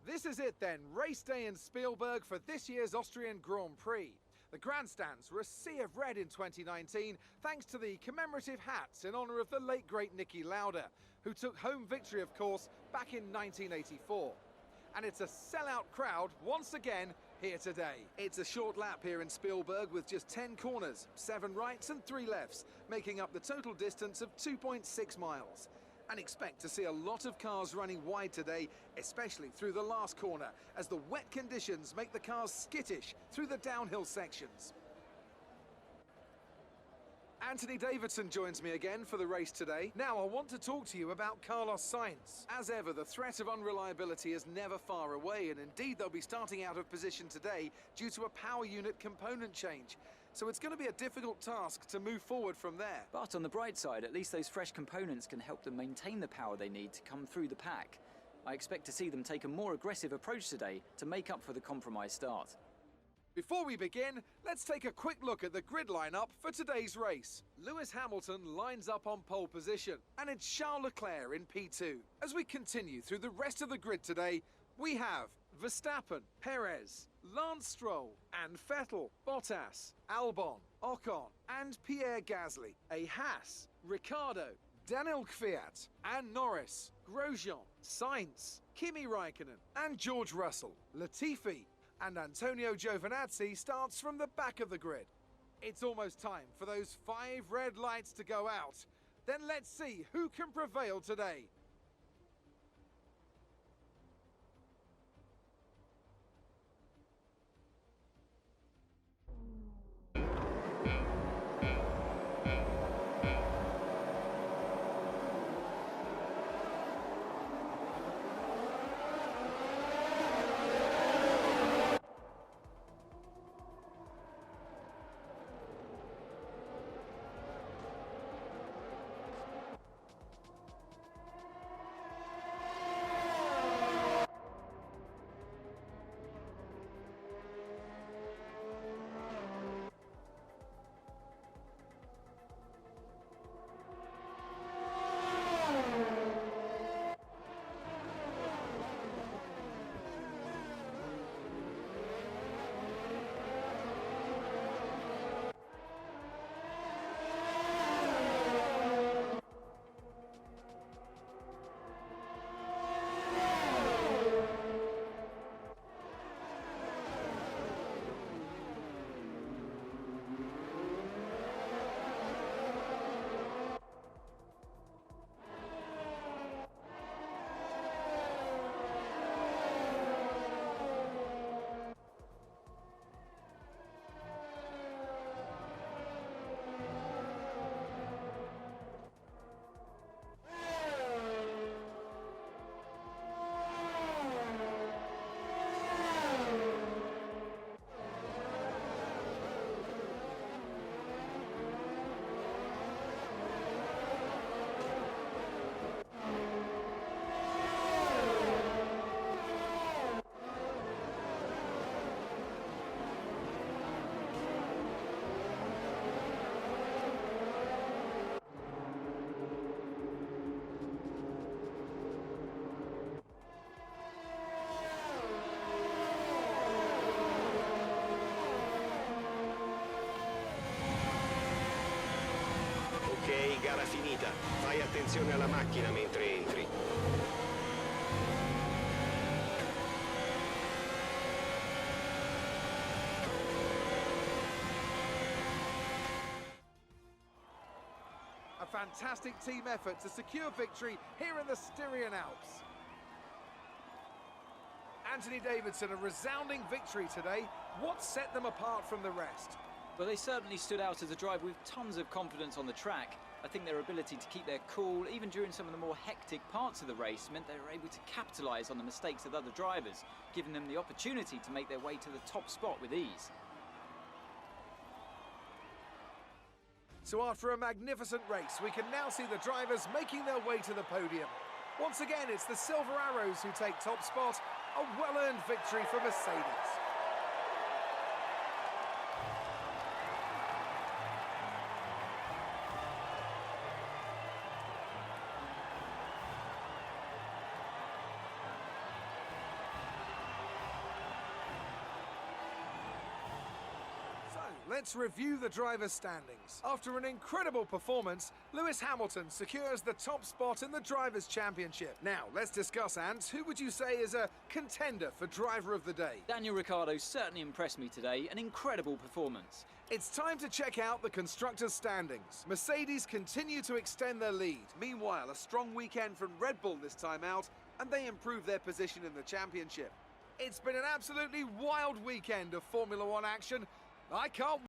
This is it then, race day in Spielberg for this year's Austrian Grand Prix. The grandstands were a sea of red in 2019 thanks to the commemorative hats in honour of the late great Niki Lauda, who took home victory of course back in 1984. And it's a sellout crowd once again here today. It's a short lap here in Spielberg with just 10 corners, 7 rights and 3 lefts, making up the total distance of 2.6 miles. And expect to see a lot of cars running wide today, especially through the last corner, as the wet conditions make the cars skittish through the downhill sections. Anthony Davidson joins me again for the race today. Now I want to talk to you about Carlos Sainz. As ever, the threat of unreliability is never far away, and indeed they'll be starting out of position today due to a power unit component change. So it's going to be a difficult task to move forward from there. But on the bright side, at least those fresh components can help them maintain the power they need to come through the pack. I expect to see them take a more aggressive approach today to make up for the compromised start. Before we begin, let's take a quick look at the grid lineup for today's race. Lewis Hamilton lines up on pole position, and it's Charles Leclerc in P2. As we continue through the rest of the grid today, we have Verstappen, Perez, Lance Stroll, and Vettel, Bottas, Albon, Ocon, and Pierre Gasly, a HAAS, Ricciardo, Daniel Kvyat, and Norris, Grosjean, Sainz, Kimi Raikkonen, and George Russell, Latifi, and Antonio Giovinazzi starts from the back of the grid. It's almost time for those 5 red lights to go out. Then let's see who can prevail today. Ok, gara finita. Fai attenzione alla macchina mentre entri. A fantastic team effort to secure victory here in the Styrian Alps. Anthony Davidson, a resounding victory today. What set them apart from the rest? Well, they certainly stood out as a drive with tons of confidence on the track. I think their ability to keep their cool, even during some of the more hectic parts of the race, meant they were able to capitalise on the mistakes of other drivers, giving them the opportunity to make their way to the top spot with ease. So after a magnificent race, we can now see the drivers making their way to the podium. Once again, it's the Silver Arrows who take top spot, a well-earned victory for Mercedes. let's review the driver's standings. After an incredible performance, Lewis Hamilton secures the top spot in the Drivers' Championship. Now, let's discuss, Ant. Who would you say is a contender for Driver of the Day? Daniel Ricciardo certainly impressed me today. An incredible performance. It's time to check out the Constructors' standings. Mercedes continue to extend their lead. Meanwhile, a strong weekend from Red Bull this time out, and they improve their position in the championship. It's been an absolutely wild weekend of Formula One action. I can't